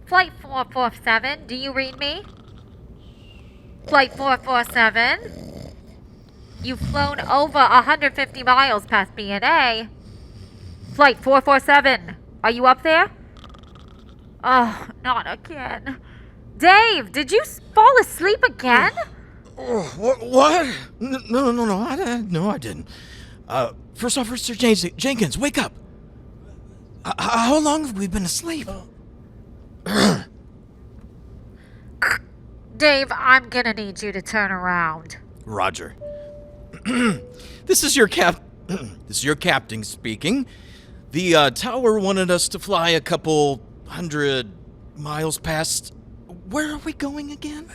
Flight 447, do you read me? Flight 447? You've flown over 150 miles past B&A. Flight 447, are you up there? Oh, not again. Dave, did you fall asleep again? Oh, what? No, I didn't. First Officer Jenkins, wake up. How long have we been asleep? Dave, I'm gonna need you to turn around. Roger. This is your captain speaking. The tower wanted us to fly a couple 100 miles past. Where are we going again?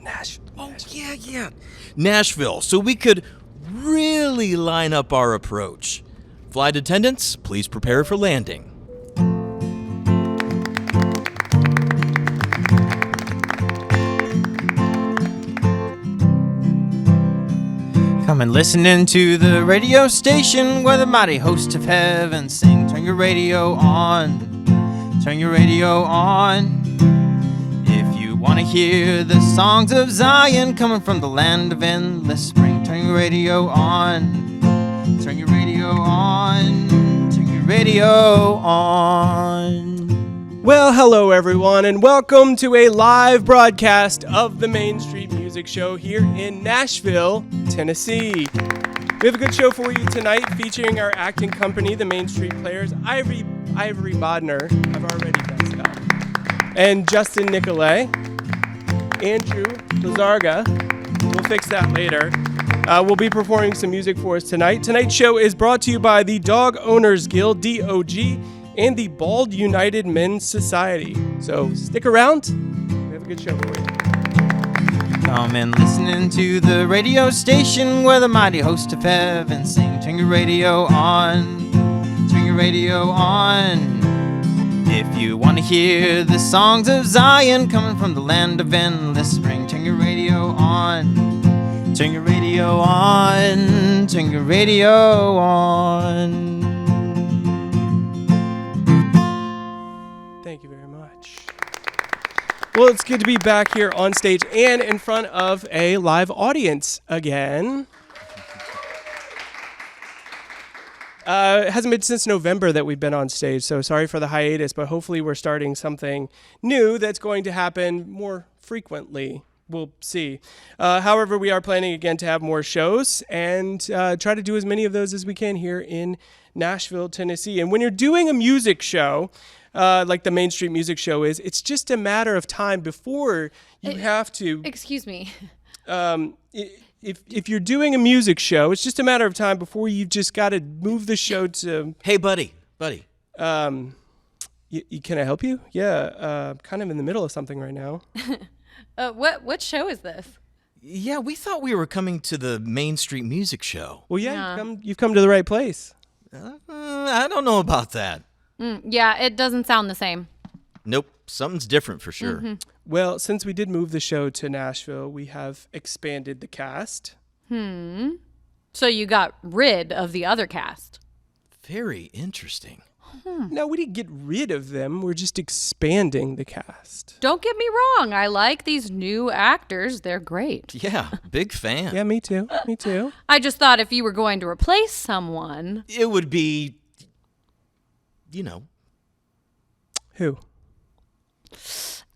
Nashville. Oh, yeah. Nashville, so we could really line up our approach. Flight attendants, please prepare for landing. Come and listen into the radio station where the mighty host of heaven sing. Turn your radio on. Turn your radio on. If you want to hear the songs of Zion coming from the land of endless spring, turn your radio on. Turn your radio on. Turn your radio on. Well, hello everyone, and welcome to a live broadcast of the Main Street Music Show here in Nashville, Tennessee. We have a good show for you tonight featuring our acting company, the Main Street Players, Ivory Bodner, I've already messed up, and Justin Nicolay. Andrew Lizarraga, we'll fix that later, will be performing some music for us tonight. Tonight's show is brought to you by the Dog Owners Guild, DOG, and the Bald United Men's Society. So stick around. We have a good show for you. Come and listen to the radio station where the mighty host of heaven sing. Turn your radio on. Turn your radio on. If you want to hear the songs of Zion coming from the land of endless spring, turn your radio on. Turn your radio on. Turn your radio on. Thank you very much. Well, it's good to be back here on stage and in front of a live audience again. It hasn't been since November that we've been on stage, so sorry for the hiatus, but hopefully we're starting something new that's going to happen more frequently. We'll see. However, we are planning again to have more shows and try to do as many of those as we can here in Nashville, Tennessee. And when you're doing a music show, like the Main Street Music Show is, it's just a matter of time before you have to... Excuse me. If you're doing a music show, it's just a matter of time before you've just got to move the show to... Hey, buddy. Can I help you? Yeah, kind of in the middle of something right now. What show is this? Yeah, we thought we were coming to the Main Street Music Show. Well, yeah. You've come to the right place. I don't know about that. Yeah, it doesn't sound the same. Nope, something's different for sure. Mm-hmm. Well, since we did move the show to Nashville, we have expanded the cast. So you got rid of the other cast. Very interesting. No, we didn't get rid of them. We're just expanding the cast. Don't get me wrong. I like these new actors. They're great. Yeah, big fan. Yeah, me too. Me too. I just thought if you were going to replace someone... It would be, you know. Who?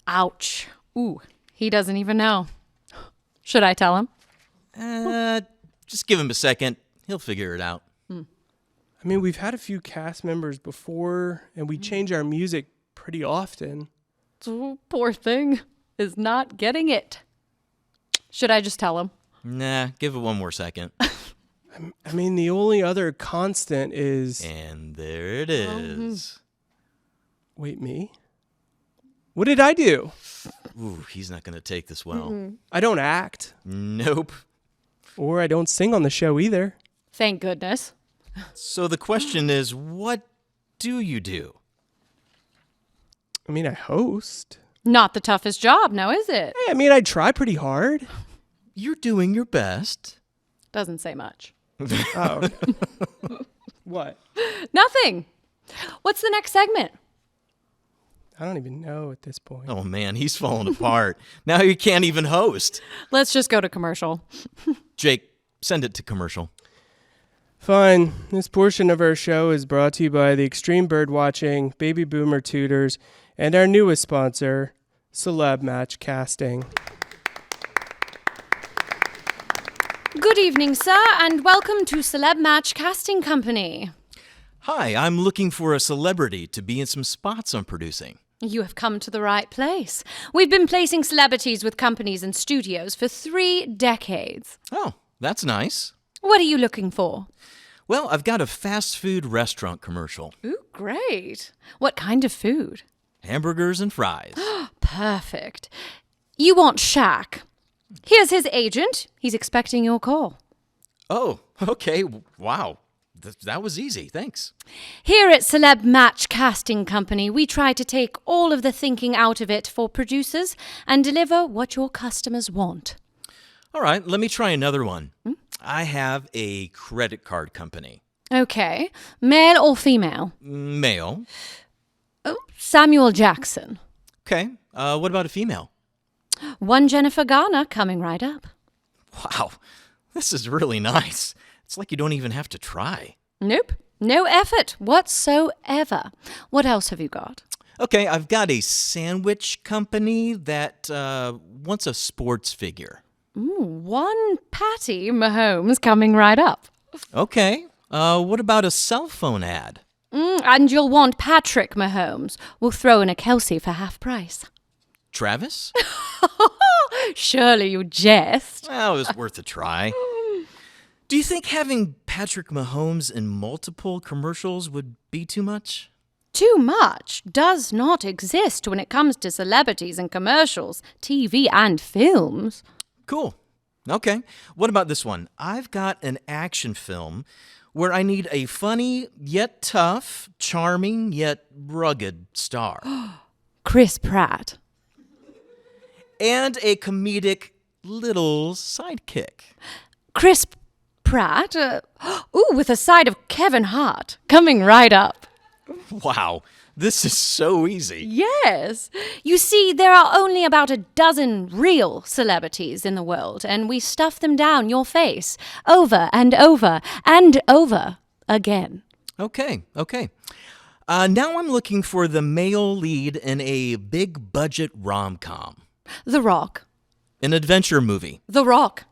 Ouch. Ooh, he doesn't even know. Should I tell him? Just give him a second. He'll figure it out. I mean, we've had a few cast members before, and we change our music pretty often. Oh, poor thing is not getting it. Should I just tell him? Nah, give it one more second. I mean, the only other constant is... And there it is. Wait, me? What did I do? Ooh, he's not going to take this well. I don't act. Nope. Or I don't sing on the show either. Thank goodness. So the question is, what do you do? I mean, I host. Not the toughest job, now is it? Hey, I mean, I try pretty hard. You're doing your best. Doesn't say much. Oh. What? Nothing. What's the next segment? I don't even know at this point. Oh man, he's falling apart. Now he can't even host. Let's just go to commercial. Jake, send it to commercial. Fine. This portion of our show is brought to you by the Extreme Bird Watching, Baby Boomer Tutors, and our newest sponsor, CelebMatch Casting. Good evening, sir, and welcome to CelebMatch Casting Company. Hi, I'm looking for a celebrity to be in some spots I'm producing. You have come to the right place. We've been placing celebrities with companies and studios for 3 decades. Oh, that's nice. What are you looking for? Well, I've got a fast food restaurant commercial. Ooh, great. What kind of food? Hamburgers and fries. Perfect. You want Shaq. Here's his agent. He's expecting your call. Oh, okay. Wow. That was easy. Thanks. Here at CelebMatch Casting Company, we try to take all of the thinking out of it for producers and deliver what your customers want. All right, let me try another one. I have a credit card company. Okay. Male or female? Male. Oh, Samuel Jackson. Okay. What about a female? One Jennifer Garner coming right up. Wow. This is really nice. It's like you don't even have to try. Nope. No effort whatsoever. What else have you got? Okay, I've got a sandwich company that wants a sports figure. One Patty Mahomes coming right up. Okay. What about a cell phone ad? And you'll want Patrick Mahomes. We'll throw in a Kelsey for half price. Travis? Surely you jest. Well, it was worth a try. Do you think having Patrick Mahomes in multiple commercials would be too much? Too much does not exist when it comes to celebrities and commercials, TV and films. Cool. Okay. What about this one? I've got an action film where I need a funny yet tough, charming yet rugged star. Chris Pratt. And a comedic little sidekick. Chris Pratt? With a side of Kevin Hart coming right up. Wow, this is so easy. Yes. You see, there are only about a dozen real celebrities in the world, and we stuff them down your face over and over and over again. Okay. Now I'm looking for the male lead in a big budget rom-com. The Rock. An adventure movie. The Rock.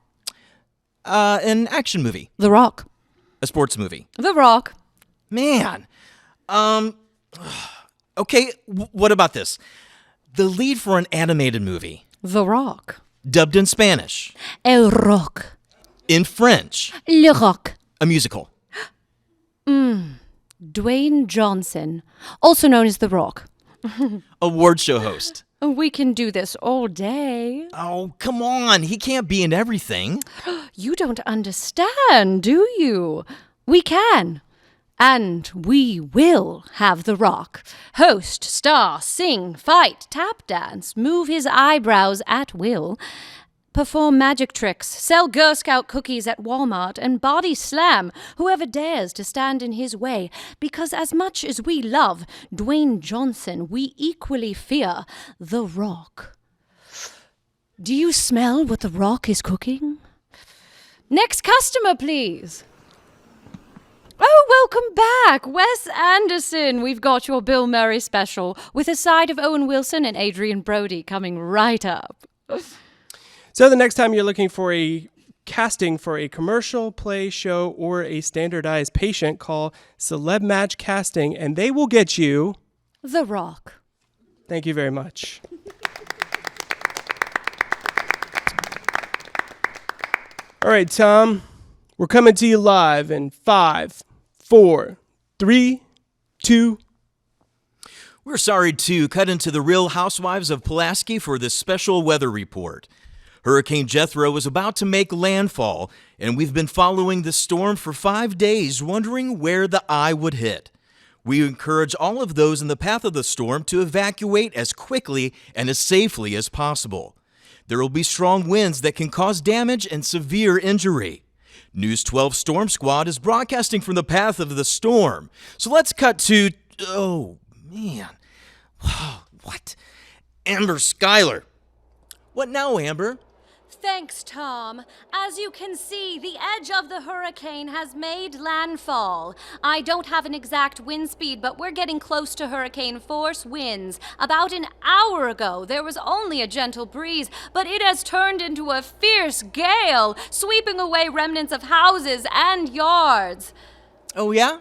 An action movie. The Rock. A sports movie. The Rock. Man. Okay, what about this? The lead for an animated movie. The Rock. Dubbed in Spanish. El Rock. In French. Le Rock. A musical. Dwayne Johnson, also known as The Rock. Award show host. We can do this all day. Oh, come on. He can't be in everything. You don't understand, do you? We can. And we will have The Rock. Host, star, sing, fight, tap dance, move his eyebrows at will, perform magic tricks, sell Girl Scout cookies at Walmart, and body slam whoever dares to stand in his way. Because as much as we love Dwayne Johnson, we equally fear The Rock. Do you smell what The Rock is cooking? Next customer, please. Oh, welcome back, Wes Anderson. We've got your Bill Murray special with a side of Owen Wilson and Adrian Brody coming right up. So the next time you're looking for a casting for a commercial, play, show, or a standardized patient, call CelebMatch Casting, and they will get you The Rock. Thank you very much. All right, Tom, we're coming to you live in 5, 4, 3, 2. We're sorry to cut into the Real Housewives of Pulaski for this special weather report. Hurricane Jethro is about to make landfall, and we've been following the storm for 5 days, wondering where the eye would hit. We encourage all of those in the path of the storm to evacuate as quickly and as safely as possible. There will be strong winds that can cause damage and severe injury. News 12 Storm Squad is broadcasting from the path of the storm. So let's cut to... Oh, man. What? Amber Skylar. What now, Amber? Thanks, Tom. As you can see, the edge of the hurricane has made landfall. I don't have an exact wind speed, but we're getting close to hurricane force winds. About an hour ago, there was only a gentle breeze, but it has turned into a fierce gale, sweeping away remnants of houses and yards. Oh, yeah?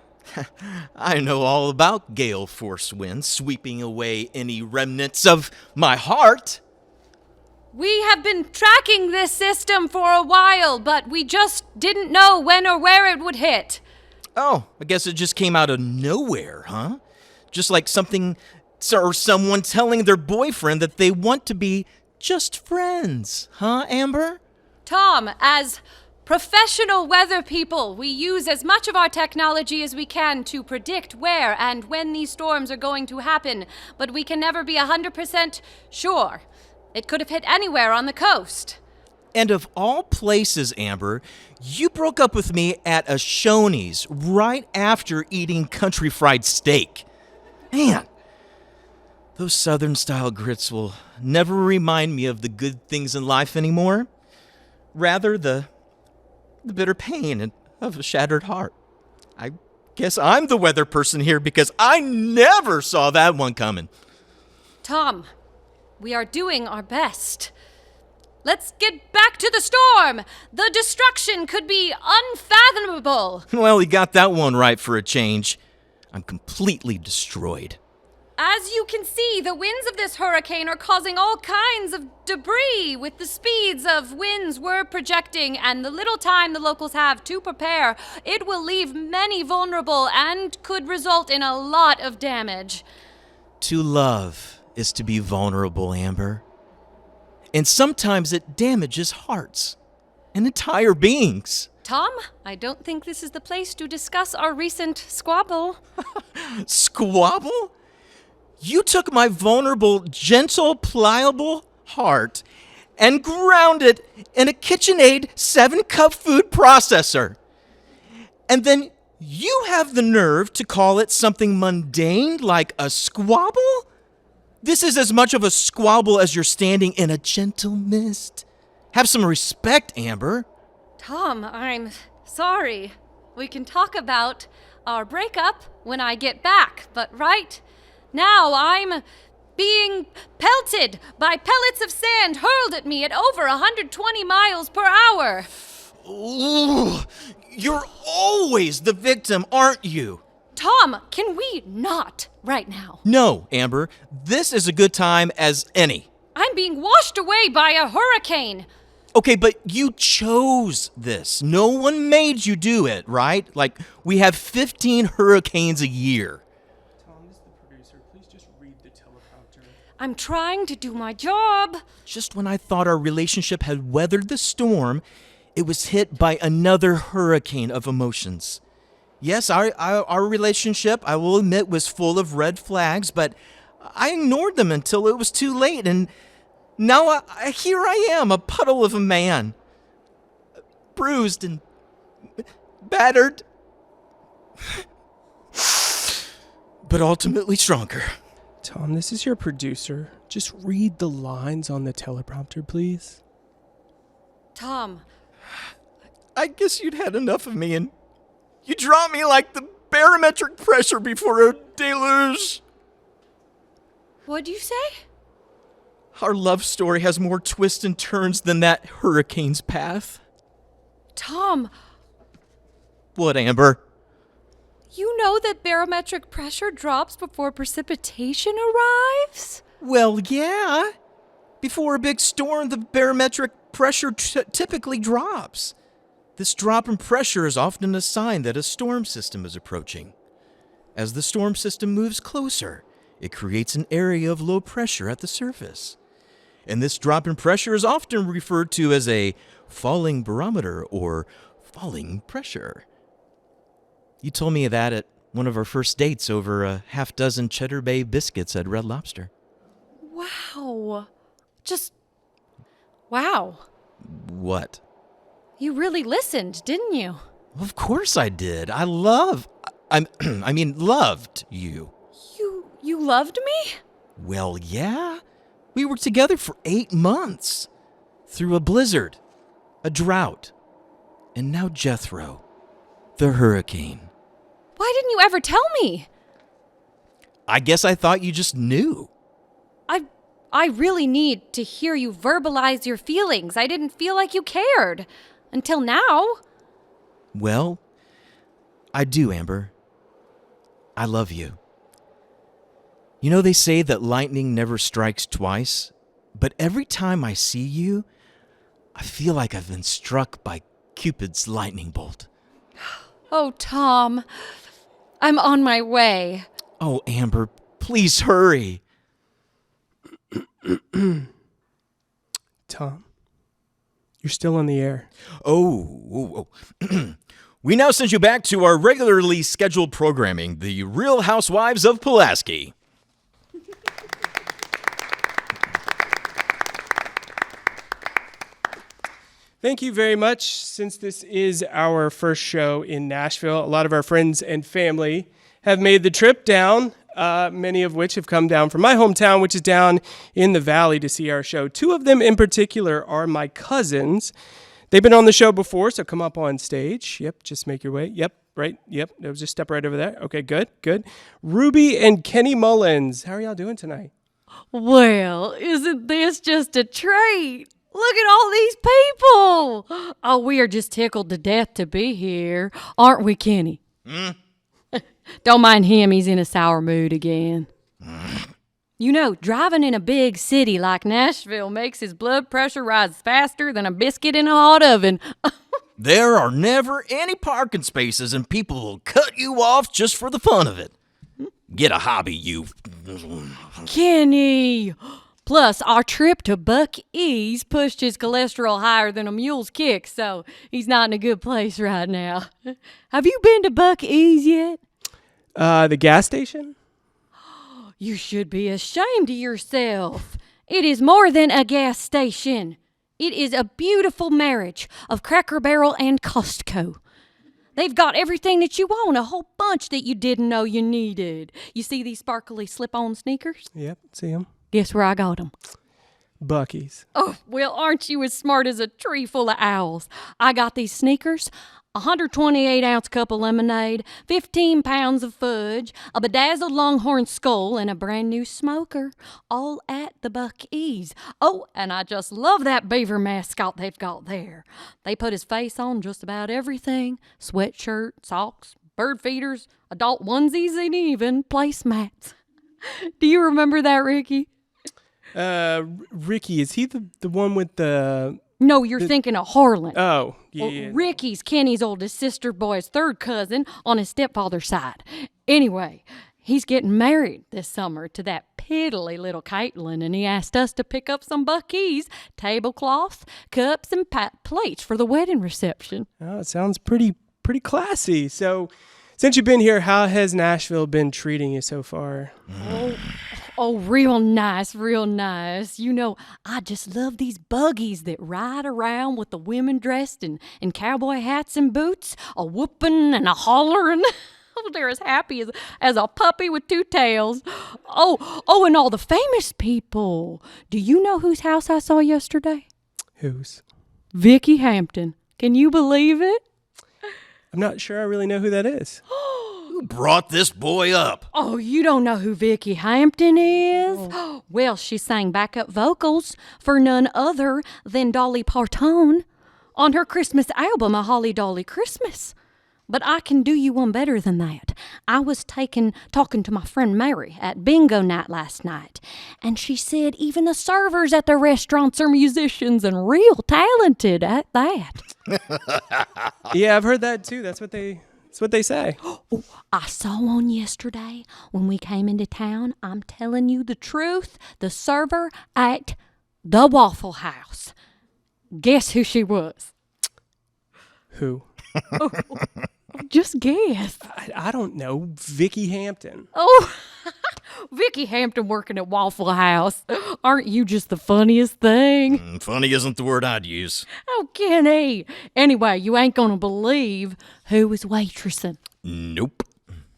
I know all about gale force winds sweeping away any remnants of my heart. We have been tracking this system for a while, but we just didn't know when or where it would hit. Oh, I guess it just came out of nowhere, huh? Just like something or someone telling their boyfriend that they want to be just friends, huh, Amber? Tom, as professional weather people, we use as much of our technology as we can to predict where and when these storms are going to happen, but we can never be 100% sure. It could have hit anywhere on the coast. And of all places, Amber, you broke up with me at a Shoney's right after eating country fried steak. Man, those Southern-style grits will never remind me of the good things in life anymore. Rather, the bitter pain of a shattered heart. I guess I'm the weather person here because I never saw that one coming. Tom, we are doing our best. Let's get back to the storm. The destruction could be unfathomable. Well, you got that one right for a change. I'm completely destroyed. As you can see, the winds of this hurricane are causing all kinds of debris with the speeds of winds we're projecting and the little time the locals have to prepare. It will leave many vulnerable and could result in a lot of damage. To love is to be vulnerable, Amber. And sometimes it damages hearts and entire beings. Tom, I don't think this is the place to discuss our recent squabble. Squabble? You took my vulnerable, gentle, pliable heart and ground it in a KitchenAid 7-cup food processor. And then you have the nerve to call it something mundane like a squabble? This is as much of a squabble as you're standing in a gentle mist. Have some respect, Amber. Tom, I'm sorry. We can talk about our breakup when I get back, but right now I'm being pelted by pellets of sand hurled at me at over 120 miles per hour. Ooh, you're always the victim, aren't you? Tom, can we not right now? No, Amber. This is a good time as any. I'm being washed away by a hurricane. Okay, but you chose this. No one made you do it, right? Like, we have 15 hurricanes a year. Tom, this is the producer. Please just read the teleprompter. I'm trying to do my job. Just when I thought our relationship had weathered the storm, it was hit by another hurricane of emotions. Yes, our relationship, I will admit, was full of red flags, but I ignored them until it was too late, and now here I am, a puddle of a man, bruised and battered, but ultimately stronger. Tom, this is your producer. Just read the lines on the teleprompter, please. Tom, I guess you'd had enough of me, and you dropped me like the barometric pressure before a deluge. what'd you say? Our love story has more twists and turns than that hurricane's path. Tom, What, Amber? you know that barometric pressure drops before precipitation arrives? Well, yeah. Before a big storm, the barometric pressure typically drops. This drop in pressure is often a sign that a storm system is approaching. As the storm system moves closer, it creates an area of low pressure at the surface. And this drop in pressure is often referred to as a falling barometer or falling pressure. You told me that at one of our first dates over a half-dozen Cheddar Bay biscuits at Red Lobster. Wow. Wow. What? You really listened, didn't you? Of course I did. I mean, loved you. You loved me? Well, yeah. We were together for 8 months. Through a blizzard, a drought, and now Jethro, the hurricane. Why didn't you ever tell me? I guess I thought you just knew. I really need to hear you verbalize your feelings. I didn't feel like you cared. Until now. Well, I do, Amber. I love you. You know, they say that lightning never strikes twice, but every time I see you, I feel like I've been struck by Cupid's lightning bolt. Oh, Tom. I'm on my way. Oh, Amber, please hurry. Tom, you're still on the air. Oh. We now send you back to our regularly scheduled programming, The Real Housewives of Pulaski. Thank you very much. Since this is our first show in Nashville, a lot of our friends and family have made the trip down, many of which have come down from my hometown, which is down in the valley, to see our show. 2 of them in particular are my cousins. They've been on the show before, so come up on stage. Yep, just make your way. Yep, right. Yep, just step right over there. Okay, good. Ruby and Kenny Mullins. How are y'all doing tonight? Well, isn't this just a treat? Look at all these people. Oh, we are just tickled to death to be here. Aren't we, Kenny? Don't mind him. He's in a sour mood again. You know, driving in a big city like Nashville makes his blood pressure rise faster than a biscuit in a hot oven. There are never any parking spaces, and people will cut you off just for the fun of it. Get a hobby, you. Kenny! Plus, our trip to Buck E's pushed his cholesterol higher than a mule's kick, so he's not in a good place right now. Have you been to Buck E's yet? The gas station? You should be ashamed of yourself. It is more than a gas station. It is a beautiful marriage of Cracker Barrel and Costco. They've got everything that you want, a whole bunch that you didn't know you needed. You see these sparkly slip-on sneakers? Yep, see them. Guess where I got them? Buc-ee's. Oh, well, aren't you as smart as a tree full of owls? I got these sneakers, a 128-ounce cup of lemonade, 15 pounds of fudge, a bedazzled longhorn skull, and a brand new smoker, all at the Buc-ee's. Oh, and I just love that beaver mascot they've got there. They put his face on just about everything: sweatshirt, socks, bird feeders, adult onesies, and even placemats. Do you remember that, Ricky? Ricky, is he the one with the... No, you're thinking of Harlan. Oh, yeah. Well, Ricky's Kenny's oldest sister boy's third cousin on his stepfather's side. Anyway, he's getting married this summer to that piddly little Caitlin, and he asked us to pick up some Buc-ee's, tablecloths, cups, and plates for the wedding reception. Oh, it sounds pretty classy. So, since you've been here, how has Nashville been treating you so far? Oh, real nice, real nice. You know, I just love these buggies that ride around with the women dressed in cowboy hats and boots, a whooping and a hollering. Oh, they're as happy as a puppy with 2 tails. Oh, and all the famous people. Do you know whose house I saw yesterday? Whose? Vicky Hampton. Can you believe it? I'm not sure I really know who that is. Who brought this boy up? Oh, you don't know who Vicky Hampton is? Oh. Well, she sang backup vocals for none other than Dolly Parton on her Christmas album, A Holly Dolly Christmas. But I can do you one better than that. I was talking to my friend Mary at bingo night last night, and she said even the servers at the restaurants are musicians and real talented at that. Yeah, I've heard that too. That's what they say. Oh, I saw one yesterday when we came into town. I'm telling you the truth. The server at the Waffle House. Guess who she was? Who? Just guess. I don't know. Vicky Hampton. Oh, Vicky Hampton working at Waffle House. Aren't you just the funniest thing? Funny isn't the word I'd use. Oh, Kenny. Anyway, you ain't gonna believe who was waitressing. Nope.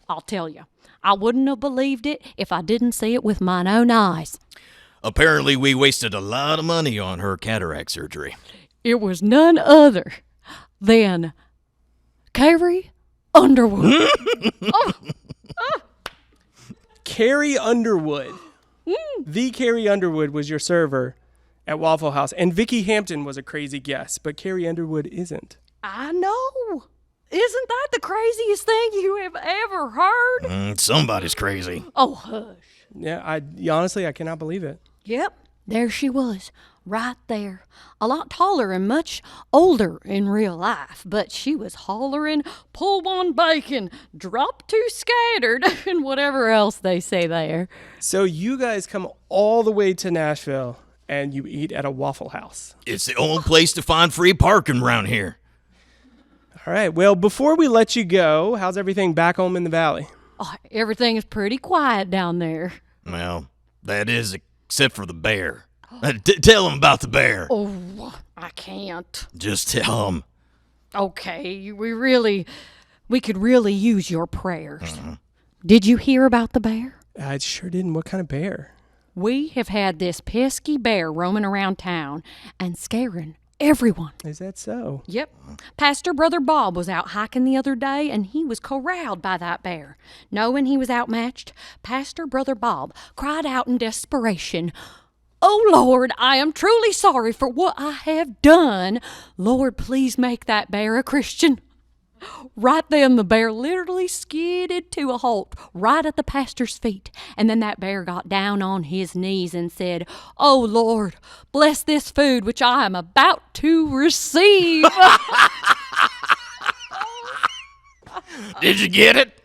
I'll tell you, I wouldn't have believed it if I didn't see it with mine own eyes. Apparently, we wasted a lot of money on her cataract surgery. It was none other than Carrie Underwood. Carrie Underwood. The Carrie Underwood was your server at Waffle House. And Vicky Hampton was a crazy guess, but Carrie Underwood isn't. I know. Isn't that the craziest thing you have ever heard? Somebody's crazy. Oh, hush. Yeah, honestly, I cannot believe it. Yep, there she was, right there. A lot taller and much older in real life, but she was hollering, pull one bacon, drop two scattered, and whatever else they say there. So you guys come all the way to Nashville and you eat at a Waffle House. It's the only place to find free parking around here. All right, well, before we let you go, how's everything back home in the Valley? Oh, everything is pretty quiet down there. Well, that is except for the bear. Tell him about the bear. Oh, I can't. Just tell him. Okay, we could really use your prayers. Did you hear about the bear? I sure didn't. What kind of bear? We have had this pesky bear roaming around town and scaring everyone. Is that so? Yep. Pastor Brother Bob was out hiking the other day, and he was corralled by that bear. Knowing he was outmatched, Pastor Brother Bob cried out in desperation, "Oh, Lord, I am truly sorry for what I have done. Lord, please make that bear a Christian." Right then, the bear literally skidded to a halt right at the pastor's feet. And then that bear got down on his knees and said, "Oh, Lord, bless this food which I am about to receive." Did you get it?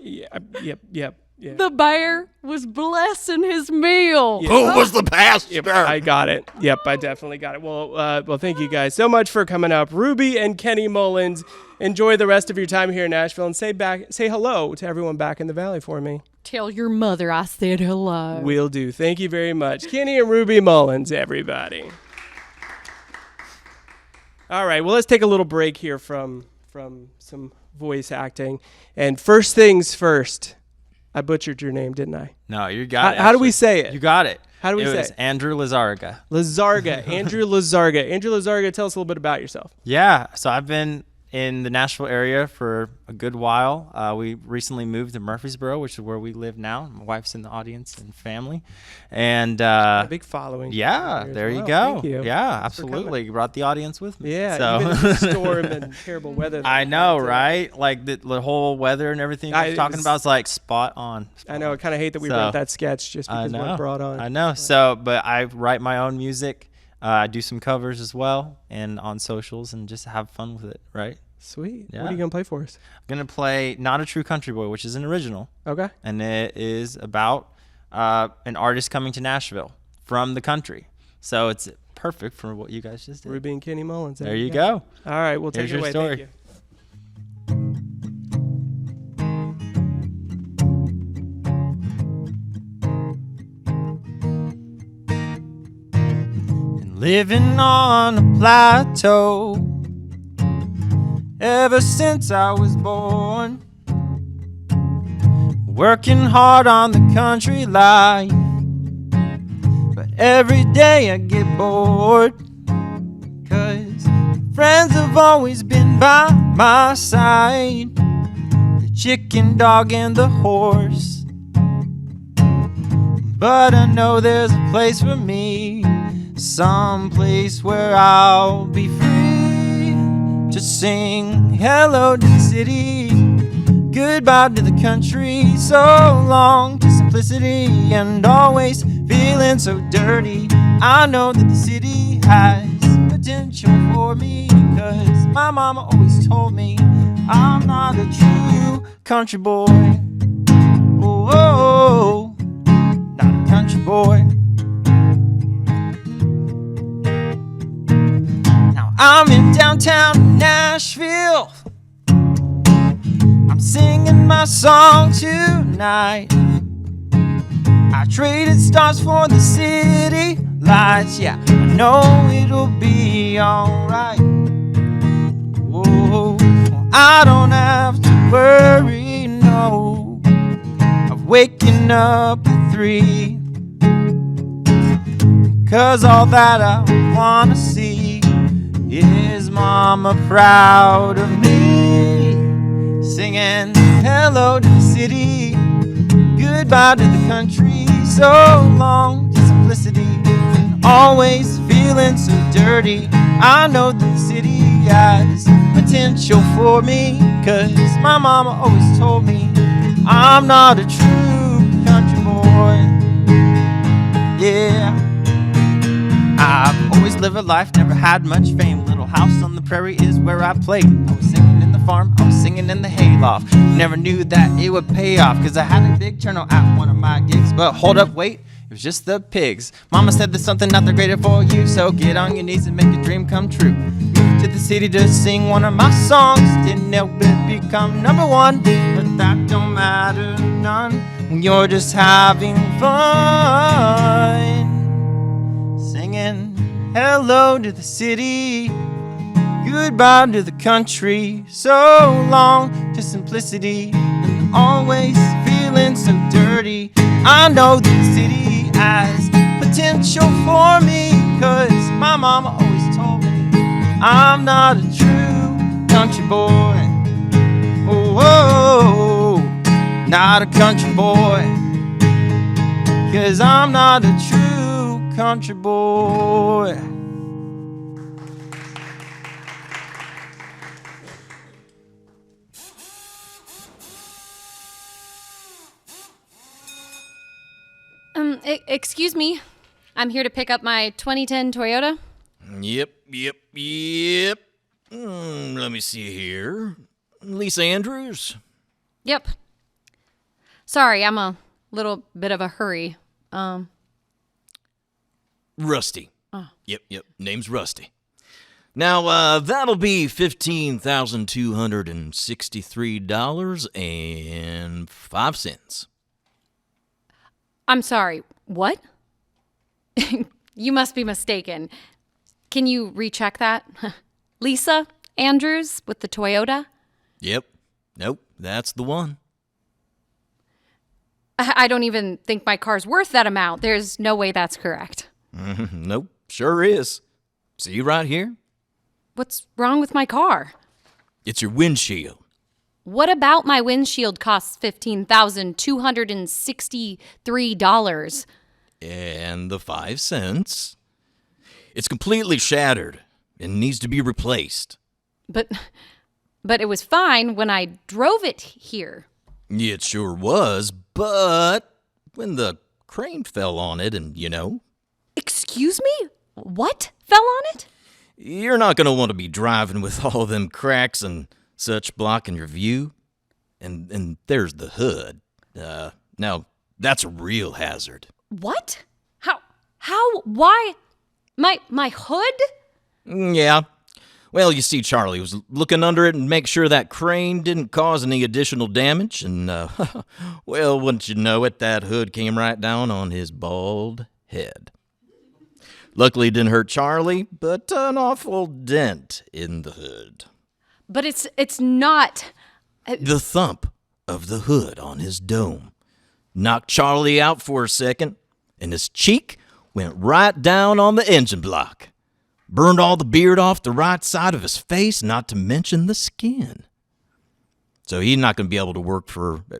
Yep. The bear was blessing his meal. Who was the pastor? Yep, I got it. Yep, I definitely got it. Well, thank you guys so much for coming up. Ruby and Kenny Mullins, enjoy the rest of your time here in Nashville, and say hello to everyone back in the Valley for me. Tell your mother I said hello. Will do. Thank you very much. Kenny and Ruby Mullins, everybody. All right, well, let's take a little break here from some voice acting. And first things first, I butchered your name, didn't I? No, you got it. How do we say it? You got it. How do we say it? It was Andrew Lizarraga. Lizarraga. Andrew Lizarraga. Andrew Lizarraga, tell us a little bit about yourself. Yeah, so I've been in the Nashville area for a good while. We recently moved to Murfreesboro, which is where we live now. My wife's in the audience and family. And a big following. Yeah, there you go. Thank you. Yeah, absolutely. You brought the audience with me. Yeah, so. even in the storm and terrible weather. I know, right? Like the whole weather and everything I was talking about is like spot on. I know. I kind of hate that we wrote that sketch just because we weren't brought on. I know. So, but I write my own music. I do some covers as well and on socials and just have fun with it, right? Sweet. Yeah. What are you going to play for us? I'm going to play Not a True Country Boy, which is an original. Okay. And it is about an artist coming to Nashville from the country. So it's perfect for what you guys just did. Ruby and Kenny Mullins. There you go. All right. We'll take Here's it away. your story. Thank you. Living on a plateau ever since I was born, working hard on the country life, but every day I get bored, 'cause friends have always been by my side, the chicken, dog, and the horse. But I know there's a place for me, some place where I'll be free to sing hello to the city, goodbye to the country, so long to simplicity, and always feeling so dirty. I know that the city has potential for me, 'cause my mama always told me I'm not a true country boy. Oh, oh, oh, not a country boy. I'm in downtown Nashville, I'm singing my song tonight. I traded stars for the city lights. Yeah, I know it'll be alright. Whoa, I don't have to worry, no. waking up at 3. 'Cause all that I wanna see is Mama proud of me. Singing hello to the city, goodbye to the country, so long to simplicity, and always feeling so dirty. I know that the city has potential for me, 'cause my mama always told me I'm not a true country boy. Yeah, I've always lived a life, never had much fame. Little house on the prairie is where I played. I was singing in the farm, I was singing in the hayloft. Never knew that it would pay off, 'cause I had a big turnout at one of my gigs. But hold up, wait, it was just the pigs. Mama said there's something out there greater for you, so get on your knees and make your dream come true. Moved to the city to sing one of my songs. Didn't help it become #1, but that don't matter none when you're just having fun. Singing hello to the city, goodbye to the country, so long to simplicity, and always feeling so dirty. I know that the city has potential for me, 'cause my mama always told me I'm not a true country boy. Oh, oh, not a country boy, 'cause I'm not a true country boy. Excuse me. I'm here to pick up my 2010 Toyota. Yep. Let me see here. Lisa Andrews? Yep. Sorry, I'm a little bit of a hurry. Rusty. Oh. Yep. Name's Rusty. Now, that'll be $15,263.05. I'm sorry, what? You must be mistaken. Can you recheck that? Lisa Andrews with the Toyota? Yep. Nope, that's the one. I don't even think my car's worth that amount. There's no way that's correct. Nope, sure is. See right here? What's wrong with my car? It's your windshield. What about my windshield costs $15,263? And the 5 cents. It's completely shattered and needs to be replaced. But it was fine when I drove it here. It sure was, but when the crane fell on it and, Excuse me? What fell on it? You're not going to want to be driving with all them cracks and such blocking your view. And there's the hood. Now, that's a real hazard. What? How, why? My hood? Yeah. Well, you see, Charlie was looking under it and make sure that crane didn't cause any additional damage. And, well, wouldn't you know it, that hood came right down on his bald head. Luckily, it didn't hurt Charlie, but an awful dent in the hood. But it's not... The thump of the hood on his dome knocked Charlie out for a second, and his cheek went right down on the engine block. Burned all the beard off the right side of his face, not to mention the skin. So he's not going to be able to work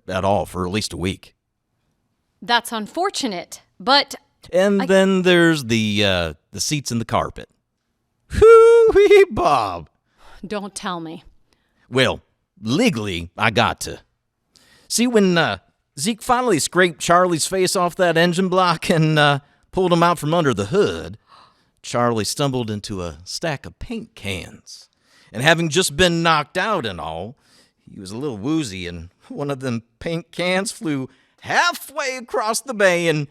at all for at least a week. That's unfortunate, but... And then there's the seats and the carpet. Hoo-wee, Bob. Don't tell me. Well, legally, I got to. See, when Zeke finally scraped Charlie's face off that engine block and pulled him out from under the hood, Charlie stumbled into a stack of paint cans. And having just been knocked out and all, he was a little woozy, and one of them paint cans flew halfway across the bay, and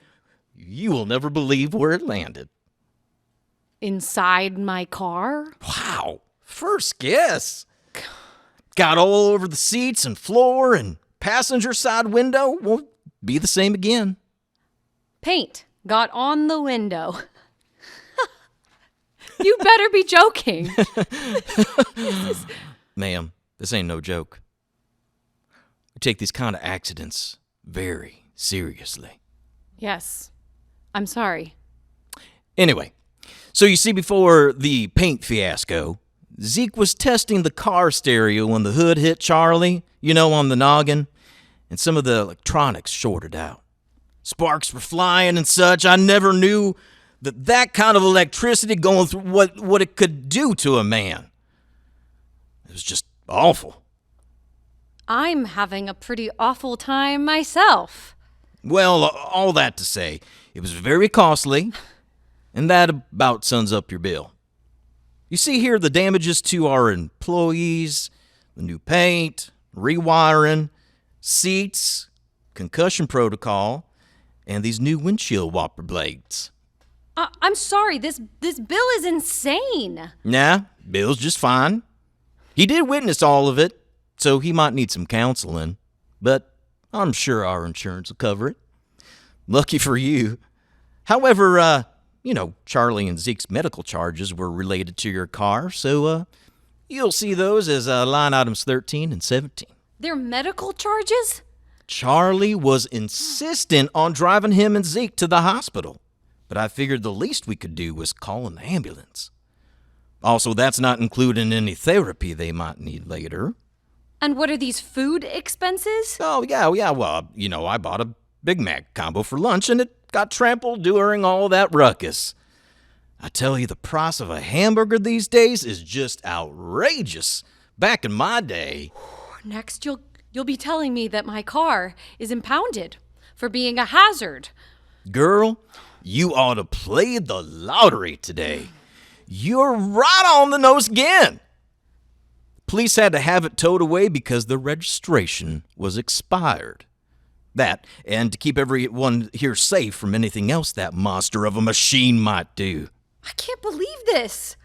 you will never believe where it landed. Inside my car? Wow, first guess. Got all over the seats and floor, and passenger side window won't be the same again. Paint got on the window. You better be joking. Ma'am, this ain't no joke. We take these kind of accidents very, Seriously. Yes. I'm sorry. Anyway, so you see, before the paint fiasco, Zeke was testing the car stereo when the hood hit Charlie, on the noggin, and some of the electronics shorted out. Sparks were flying and such. I never knew that kind of electricity going through what it could do to a man. It was just awful. I'm having a pretty awful time myself. Well, all that to say, it was very costly, and that about sums up your bill. You see here the damages to our employees, the new paint, rewiring, seats, concussion protocol, and these new windshield wiper blades. I'm sorry, this bill is insane. Nah, Bill's just fine. He did witness all of it, so he might need some counseling, but I'm sure our insurance will cover it. Lucky for you. However, Charlie and Zeke's medical charges were related to your car, so you'll see those as line items 13 and 17. They're medical charges? Charlie was insistent on driving him and Zeke to the hospital, but I figured the least we could do was call an ambulance. Also, that's not including any therapy they might need later. And what are these food expenses? Oh, yeah, well, I bought a Big Mac combo for lunch, and it got trampled during all that ruckus. I tell you, the price of a hamburger these days is just outrageous. Back in my day... Next, you'll be telling me that my car is impounded for being a hazard. Girl, you ought to play the lottery today. You're right on the nose again. Police had to have it towed away because the registration was expired. That, and to keep everyone here safe from anything else that monster of a machine might do. I can't believe this.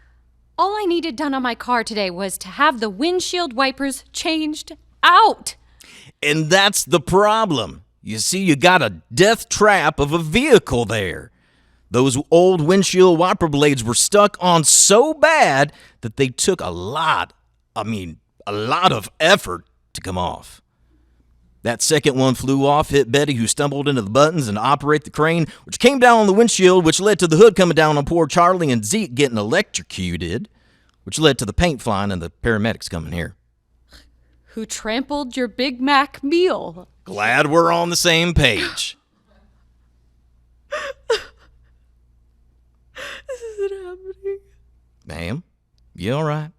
All I needed done on my car today was to have the windshield wipers changed out. And that's the problem. You see, you got a death trap of a vehicle there. Those old windshield wiper blades were stuck on so bad that they took a lot of effort to come off. That second one flew off, hit Betty, who stumbled into the buttons and operate the crane, which came down on the windshield, which led to the hood coming down on poor Charlie and Zeke getting electrocuted, which led to the paint flying and the paramedics coming here. Who trampled your Big Mac meal? Glad we're on the same page. This isn't happening. Ma'am, you all right?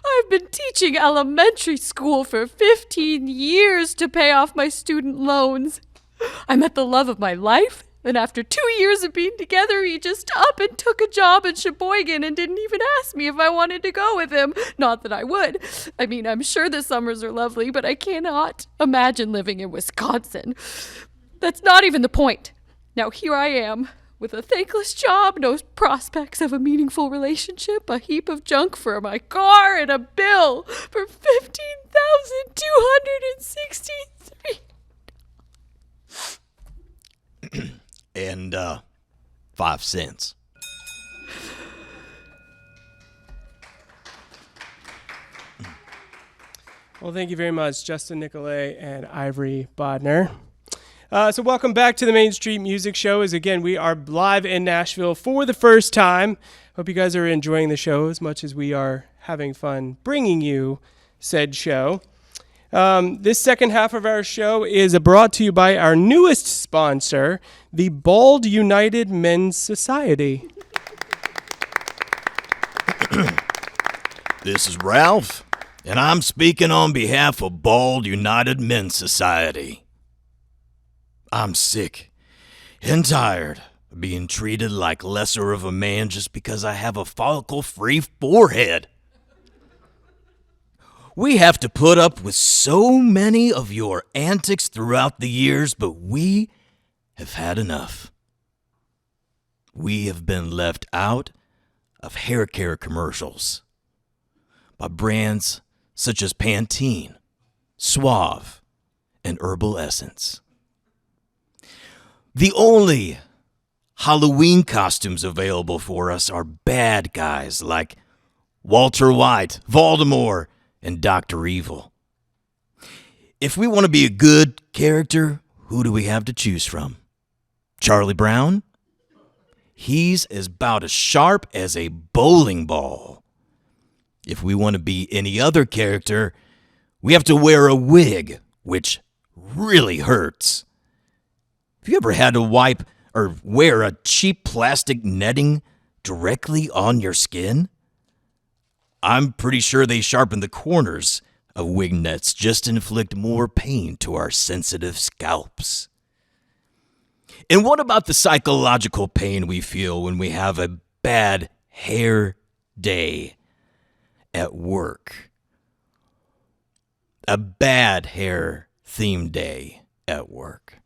I've been teaching elementary school for 15 years to pay off my student loans. I met the love of my life, and after 2 years of being together, he just up and took a job in Sheboygan and didn't even ask me if I wanted to go with him. Not that I would. I mean, I'm sure the summers are lovely, but I cannot imagine living in Wisconsin. That's not even the point. Now here I am, with a thankless job, no prospects of a meaningful relationship, a heap of junk for my car, and a bill for $15,263. And 5 cents. Well, thank you very much, Justin Nicolay and Ivory Bodner. So welcome back to the Main Street Music Show. As again, we are live in Nashville for the first time. Hope you guys are enjoying the show as much as we are having fun bringing you said show. This second half of our show is brought to you by our newest sponsor, the Bald United Men's Society. This is Ralph, and I'm speaking on behalf of Bald United Men's Society. I'm sick and tired of being treated like lesser of a man just because I have a follicle-free forehead. We have to put up with so many of your antics throughout the years, but we have had enough. We have been left out of hair care commercials by brands such as Pantene, Suave, and Herbal Essence. The only Halloween costumes available for us are bad guys like Walter White, Voldemort, and Dr. Evil. If we want to be a good character who do we have to choose from? Charlie Brown? He's about as sharp as a bowling ball. If we want to be any other character, we have to wear a wig, which really hurts. Have you ever had to wipe or wear a cheap plastic netting directly on your skin? I'm pretty sure they sharpen the corners of wig nets just to inflict more pain to our sensitive scalps. And what about the psychological pain we feel when we have a bad hair day at work? A bad hair theme day at work.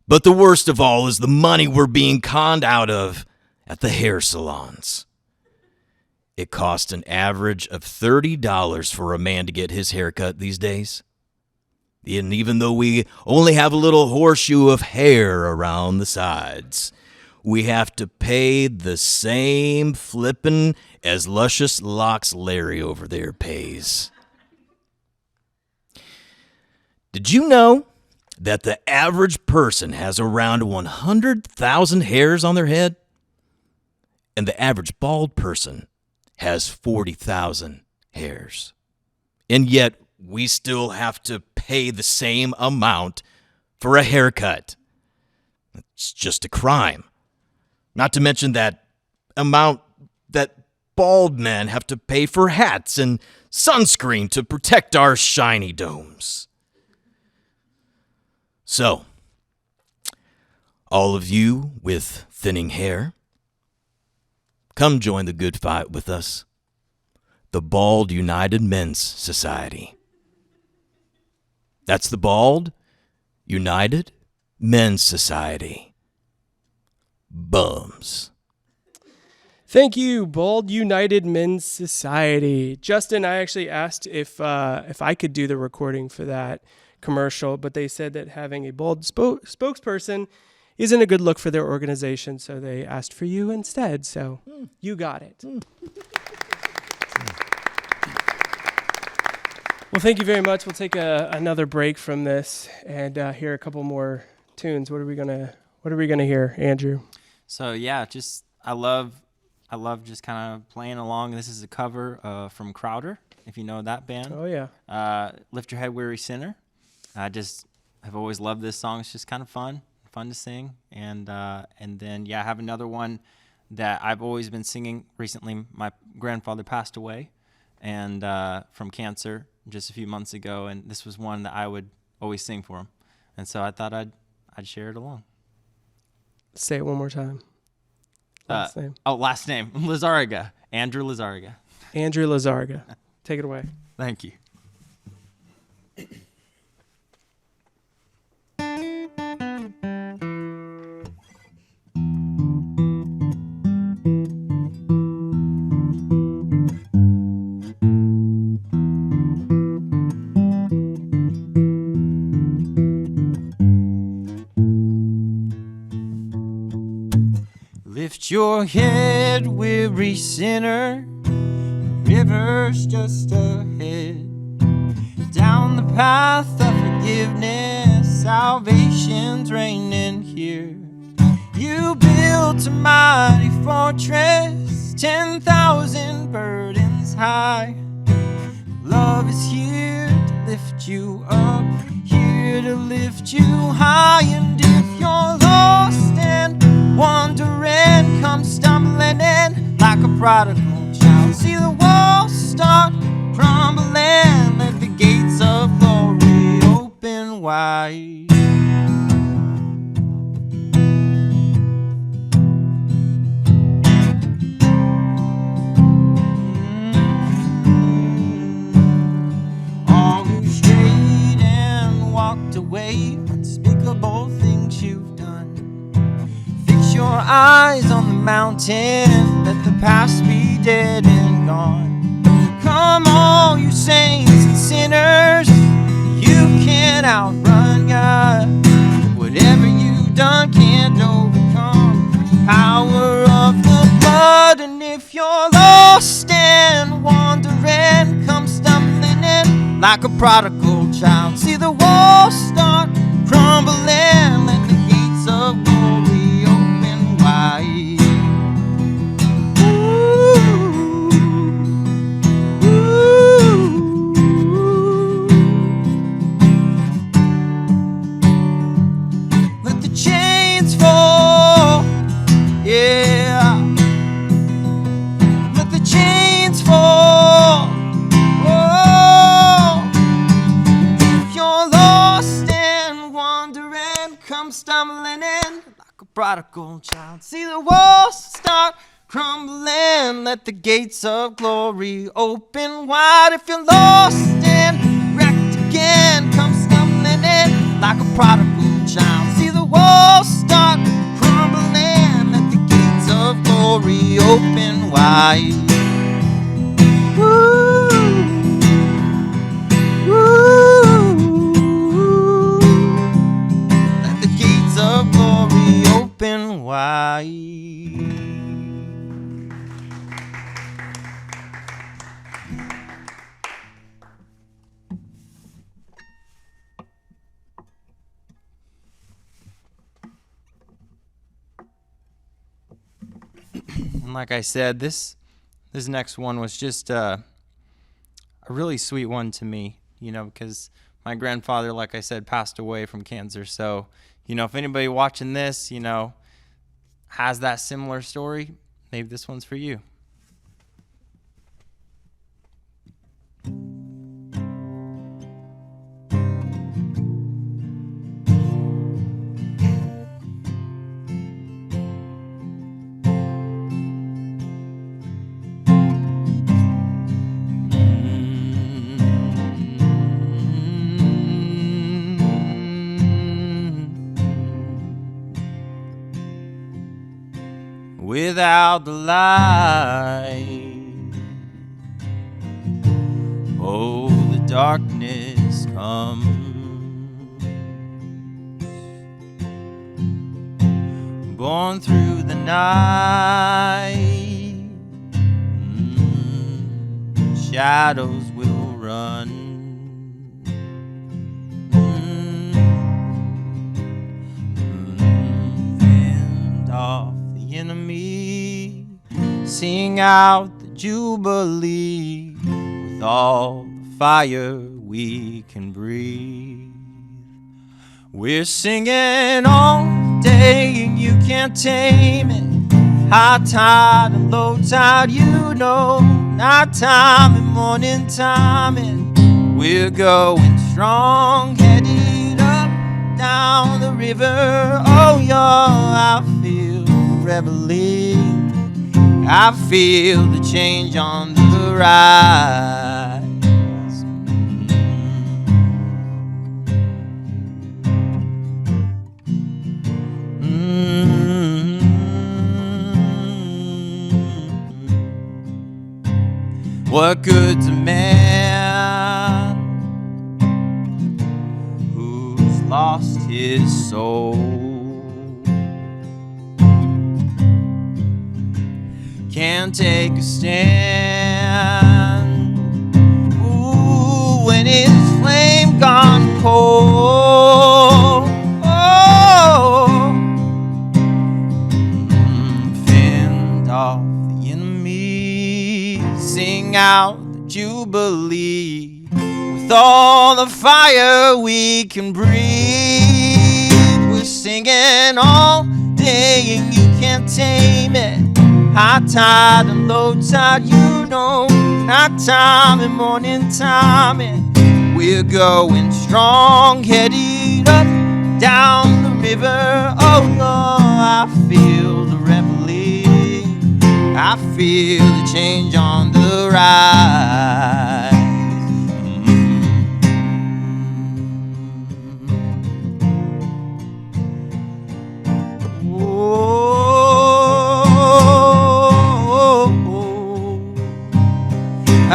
But the worst of all is the money we're being conned out of at the hair salons. It costs an average of $30 for a man to get his hair cut these days. And even though we only have a little horseshoe of hair around the sides, we have to pay the same flippin' as Luscious Locks Larry over there pays. Did you know that the average person has around 100,000 hairs on their head? And the average bald person has 40,000 hairs. And yet, we still have to pay the same amount for a haircut. It's just a crime. Not to mention that amount that bald men have to pay for hats and sunscreen to protect our shiny domes. So, all of you with thinning hair, come join the good fight with us, the Bald United Men's Society. That's the Bald United Men's Society. B.U.M.S. Thank you, Bald United Men's Society. Justin, I actually asked if I could do the recording for that commercial, but they said that having a bald spokesperson isn't a good look for their organization, so they asked for you instead. So you got it. Well, thank you very much. We'll take another break from this and hear a couple more tunes. What are we gonna hear, Andrew? So yeah, I love just kind of playing along. This is a cover from Crowder, if you know that band. Oh yeah. Lift Your Head, Weary Sinner. I've always loved this song. It's just kind of fun to sing. And then I have another one that I've always been singing recently. My grandfather passed away and from cancer just a few months ago, and this was one that I would always sing for him. And so I thought I'd share it along. Say it one more time. Last name. Last name. Lizarraga. Andrew Lizarraga. Andrew Lizarraga. Take it away. Thank you. Lift your head, weary sinner, the river's just ahead. Down the path of forgiveness, salvation's reigning here. You built a mighty fortress, 10,000 burdens high. Love is here to lift you up, here to lift you high. And if you're lost and wandering, come stumbling in like a prodigal child. See the walls start crumbling, let the gates of glory open wide. All who strayed and walked away, unspeakable things you've done. Fix your eyes on the mountain, let the past be dead and gone. Come all you saints and sinners, you can't outrun God. Whatever you've done can't overcome the power of the blood. And if you're lost and wandering, come stumbling in like a prodigal child. See the walls start crumbling. Let the gates of glory open wide. Let the chains fall, yeah. Let the chains fall. Oh, if you're lost and wandering, come stumbling in like a prodigal child. See the walls start crumbling. Let the gates of glory open wide. If you're lost and wrecked again, come stumbling in like a prodigal child. See the walls start crumbling. Let the gates of glory open wide. Woo, woo. Let the gates of glory open wide. And like I said, this next one was just a really sweet one to me, you know, because my grandfather, like I said, passed away from cancer. So, you know, if anybody watching this, you know, has that similar story, maybe this one's for you. Without the light, oh, the darkness comes. Born through the night, shadows will run. Fend off the enemy, sing out the jubilee with all the fire we can breathe. We're singing all day and you can't tame it. High tide and low tide, you know, night time and morning time, and we're going strong, headed up down the river. Oh, y'all, I feel reveille. I feel the change on the rise. What good's a man who's lost his soul? Can't take a stand, ooh, when his flame gone cold. Oh, fend off the enemy, sing out the jubilee with all the fire we can breathe. We're singing all day and you can't tame it. High tide and low tide, you know, night time and morning time, and we're going strong, headed up down the river. Oh no, I feel the reveille. I feel the change on the rise.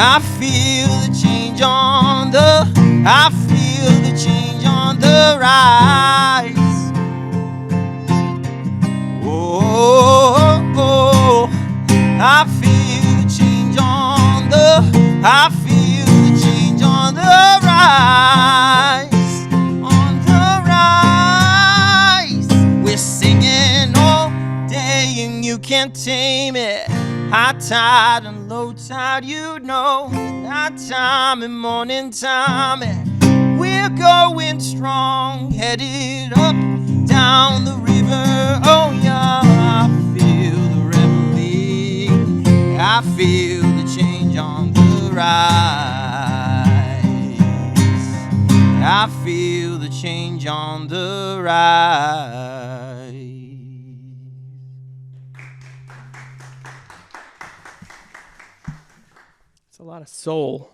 I feel the change on the, I feel the change on the rise. Oh, I feel the change on the, I feel the change on the rise. On the rise. tide and low tide, you know, night time and morning time, and we're going strong, headed up, down the river. Oh yeah, I feel the reveille, I feel the change on the rise, I feel the change on the rise. It's a lot of soul.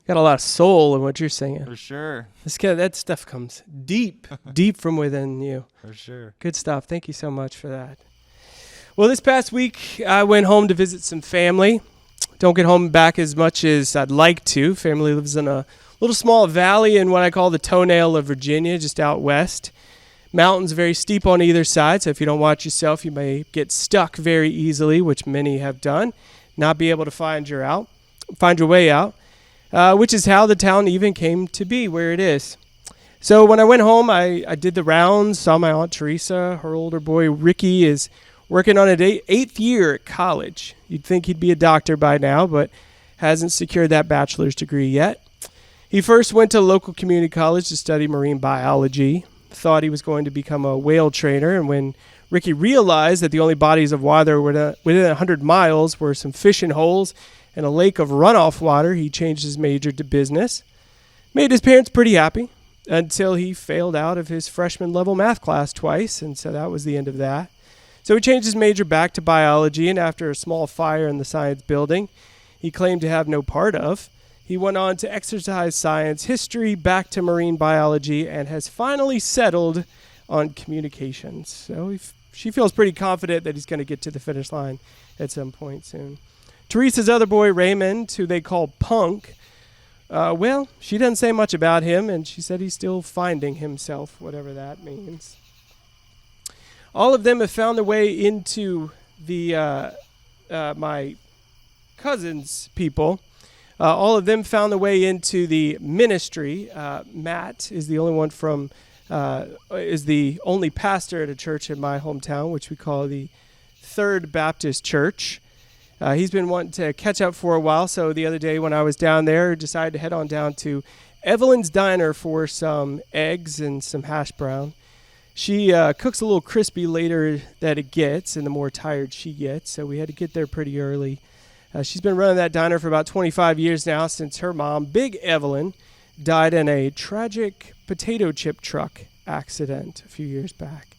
Got a lot of soul in what you're singing. For sure. That stuff comes deep, deep from within you. For sure. Good stuff. Thank you so much for that. Well, this past week, I went home to visit some family. Don't get home back as much as I'd like to. Family lives in a little small valley in what I call the toenail of Virginia, just out west. Mountains very steep on either side, so if you don't watch yourself, you may get stuck very easily, which many have done, not be able to find your way out, which is how the town even came to be where it is. So when I went home, I did the rounds, saw my Aunt Teresa. Her older boy, Ricky, is working on his 8th year at college. You'd think he'd be a doctor by now, but hasn't secured that bachelor's degree yet. He first went to a local community college to study marine biology, thought he was going to become a whale trainer, and when Ricky realized that the only bodies of water within 100 miles were some fishing holes and a lake of runoff water, he changed his major to business. Made his parents pretty happy until he failed out of his freshman level math class twice, and so that was the end of that. So he changed his major back to biology, and after a small fire in the science building he claimed to have no part of, he went on to exercise science history back to marine biology and has finally settled on communications. So she feels pretty confident that he's going to get to the finish line at some point soon. Teresa's other boy, Raymond, who they call Punk, well, she doesn't say much about him, and she said he's still finding himself, whatever that means. All of them have found their way into the my cousin's people. All of them found their way into the ministry. Matt is the only pastor at a church in my hometown, which we call the Third Baptist Church. He's been wanting to catch up for a while, so the other day when I was down there, decided to head on down to Evelyn's Diner for some eggs and some hash brown. She cooks a little crispy later that it gets, and the more tired she gets, so we had to get there pretty early. She's been running that diner for about 25 years now, since her mom, Big Evelyn, died in a tragic potato chip truck accident a few years back.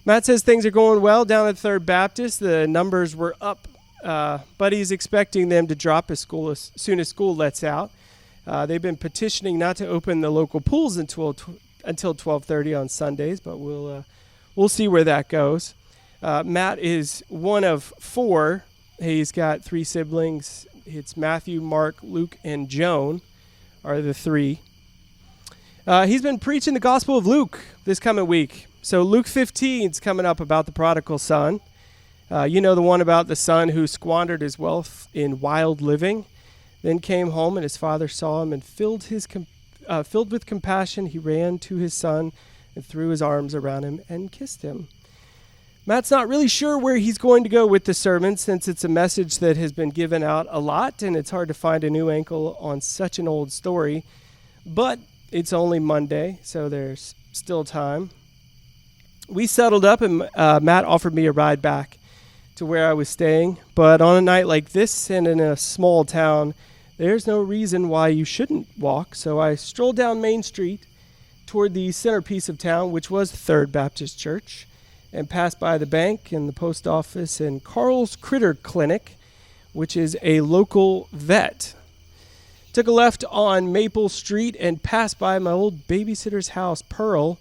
Matt says things are going well down at Third Baptist. The numbers were up, but he's expecting them to drop as soon as school lets out. They've been petitioning not to open the local pools until 12:30 on Sundays, but we'll see where that goes. Matt is one of 4. He's got 3 siblings. It's Matthew, Mark, Luke, and Joan are the 3. He's been preaching the Gospel of Luke this coming week. So Luke 15 is coming up about the prodigal son. You know, the one about the son who squandered his wealth in wild living, then came home and his father saw him and filled with compassion, he ran to his son and threw his arms around him and kissed him. Matt's not really sure where he's going to go with the sermon, since it's a message that has been given out a lot and it's hard to find a new angle on such an old story. But it's only Monday, so there's still time. We settled up and Matt offered me a ride back to where I was staying. But on a night like this and in a small town, there's no reason why you shouldn't walk. So I strolled down Main Street toward the centerpiece of town, which was Third Baptist Church, and passed by the bank and the post office and Carl's Critter Clinic, which is a local vet. Took a left on Maple Street and passed by my old babysitter's house, Pearl.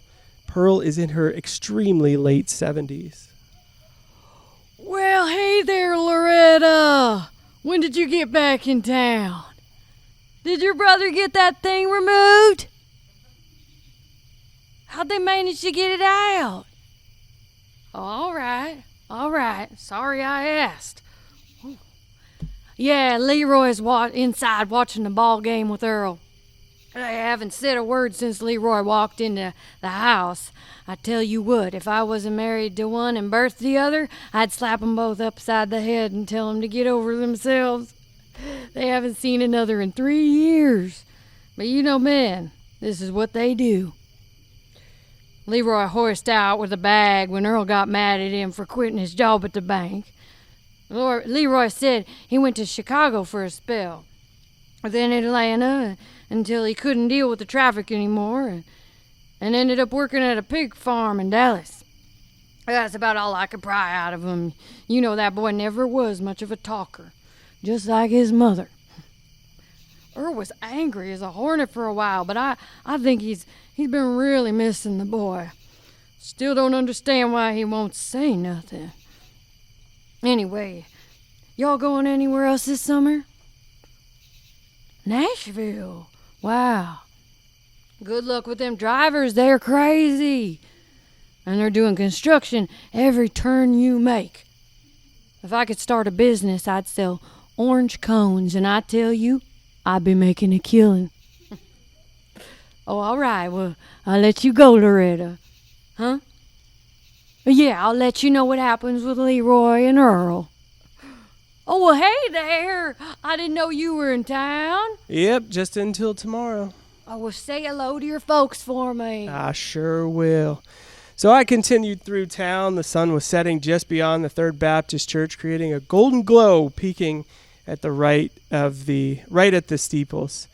Pearl is in her extremely late 70s. Well, hey there, Loretta. When did you get back in town? Did your brother get that thing removed? How'd they manage to get it out? All right. Sorry I asked. Yeah, Leroy's inside watching the ball game with Earl. I haven't said a word since Leroy walked into the house. I tell you what, if I wasn't married to one and birthed the other, I'd slap 'em both upside the head and tell 'em to get over themselves. They haven't seen another in 3 years. But you know, men, this is what they do. Leroy horsed out with a bag when Earl got mad at him for quitting his job at the bank. Leroy said he went to Chicago for a spell, then Atlanta, until he couldn't deal with the traffic anymore, and ended up working at a pig farm in Dallas. That's about all I could pry out of him. You know, that boy never was much of a talker, just like his mother. Earl was angry as a hornet for a while, but I think he's been really missing the boy. Still don't understand why he won't say nothing. Anyway, y'all going anywhere else this summer? Nashville. Wow. Good luck with them drivers. They're crazy. And they're doing construction every turn you make. If I could start a business, I'd sell orange cones, and I tell you, I'd be making a killing. Oh, all right. Well, I'll let you go, Loretta. Huh? Yeah, I'll let you know what happens with Leroy and Earl. Oh, well, hey there. I didn't know you were in town. Yep, just until tomorrow. Oh, well, say hello to your folks for me. I sure will. So I continued through town. The sun was setting just beyond the Third Baptist Church, creating a golden glow peeking at the right at the steeples.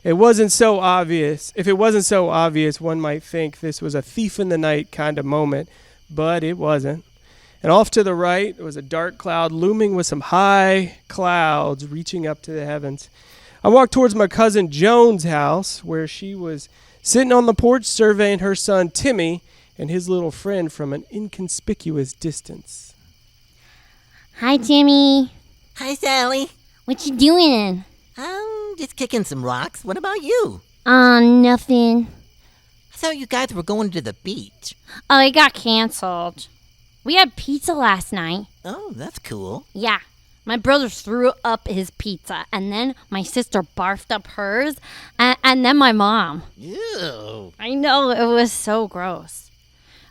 It wasn't so obvious. If it wasn't so obvious, one might think this was a thief in the night kind of moment, but it wasn't. And off to the right was a dark cloud looming with some high clouds reaching up to the heavens. I walked towards my cousin Joan's house, where she was sitting on the porch surveying her son Timmy and his little friend from an inconspicuous distance. Hi, Timmy. Hi, Sally. What you doing? Just kicking some rocks. What about you? Nothing. I thought you guys were going to the beach. Oh, it got canceled. We had pizza last night. Oh, that's cool. Yeah. My brother threw up his pizza, and then my sister barfed up hers, and then my mom. Ew. I know, it was so gross.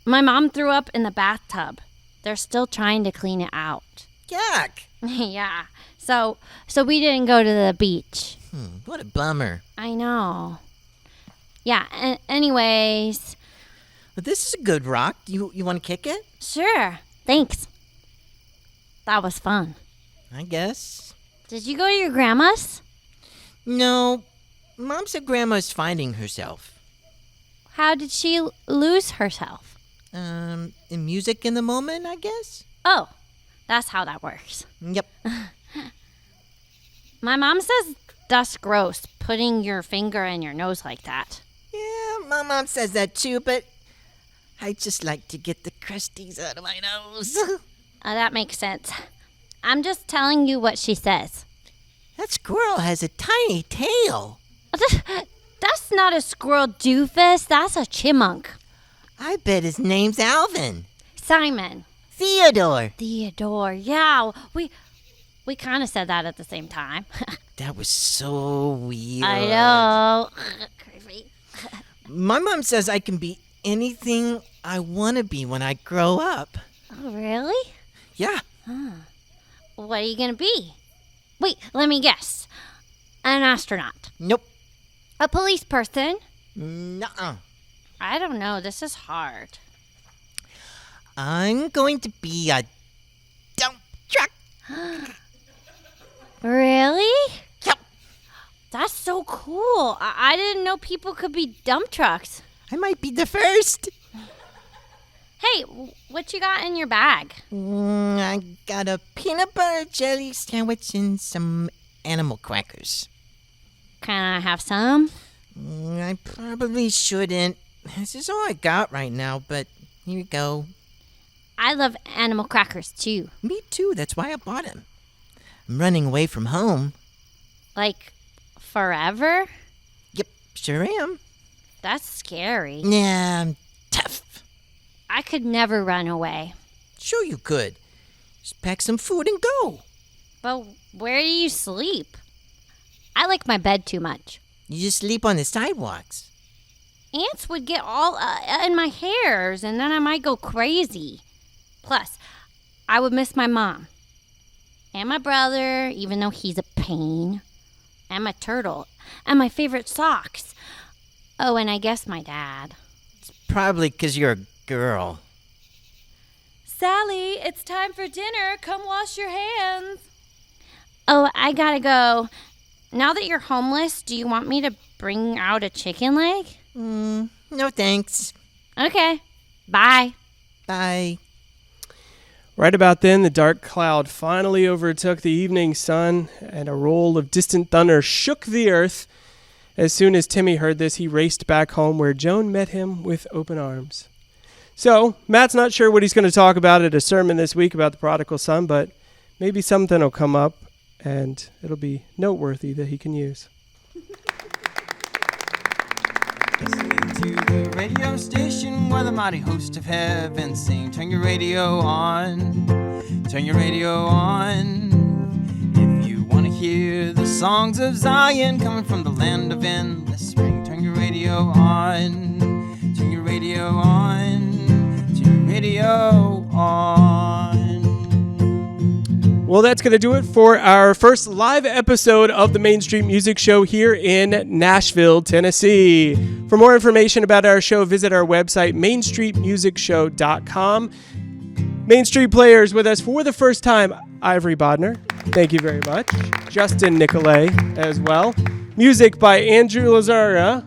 My mom threw up in the bathtub. They're still trying to clean it out. Yuck. Yeah. So we didn't go to the beach. What a bummer. I know. Yeah, anyways. But this is a good rock. You want to kick it? Sure. Thanks. That was fun. I guess. Did you go to your grandma's? No. Mom said Grandma's finding herself. How did she lose herself? In music in the moment, I guess? Oh, that's how that works. Yep. My mom says that's gross, putting your finger in your nose like that. Yeah, my mom says that too, but I just like to get the crusties out of my nose. That makes sense. I'm just telling you what she says. That squirrel has a tiny tail. That's not a squirrel, doofus. That's a chipmunk. I bet his name's Alvin. Simon. Theodore. Theodore. Yeah, we kind of said that at the same time. That was so weird. I know. Creepy. My mom says I can be anything I want to be when I grow up. Oh, really? Yeah. What are you going to be? Wait, let me guess. An astronaut. Nope. A police person. Nuh-uh. I don't know. This is hard. I'm going to be a dump truck. Really? Yep. That's so cool. I didn't know people could be dump trucks. I might be the first. Hey, what you got in your bag? I got a peanut butter jelly sandwich and some animal crackers. Can I have some? I probably shouldn't. This is all I got right now, but here you go. I love animal crackers too. Me too. That's why I bought them. I'm running away from home. Like, forever? Yep, sure am. That's scary. Nah, I'm tough. I could never run away. Sure you could. Just pack some food and go. But where do you sleep? I like my bed too much. You just sleep on the sidewalks. Ants would get all in my hairs, and then I might go crazy. Plus, I would miss my mom. And my brother, even though he's a pain. And my turtle. And my favorite socks. Oh, and I guess my dad. Probably 'cause you're a girl. Sally, it's time for dinner. Come wash your hands. Oh, I gotta go. Now that you're homeless, do you want me to bring out a chicken leg? No thanks. Okay. Bye. Bye. Right about then, the dark cloud finally overtook the evening sun, and a roll of distant thunder shook the earth. As soon as Timmy heard this, he raced back home where Joan met him with open arms. So, Matt's not sure what he's going to talk about at a sermon this week about the prodigal son, but maybe something will come up, and it'll be noteworthy that he can use. Listening to the radio station where the mighty host of heaven sing. Turn your radio on. Turn your radio on. If you want to hear the songs of Zion coming from the land of endless spring, turn your radio on. Turn your radio on. Turn your radio on. Well, that's going to do it for our first live episode of the Main Street Music Show here in Nashville, Tennessee. For more information about our show, visit our website, mainstreetmusicshow.com. Main Street players with us for the first time, Ivory Bodner. Thank you very much. Justin Nicolay as well. Music by Andrew Lizarraga.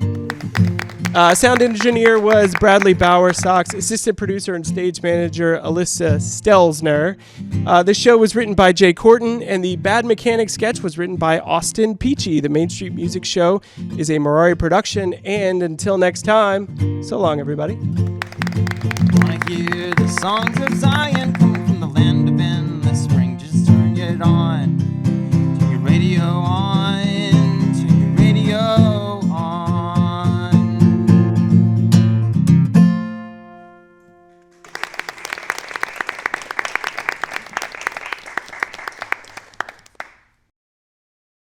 Sound engineer was Bradley Bowersox. Assistant producer and stage manager Alyssa Stelzner. The show was written by Jay Corton, and the Bad Mechanic sketch was written by Austin Peachy. The Main Street Music Show is a Marari production, and until next time, so long, everybody. Wanna hear the songs of Zion? Come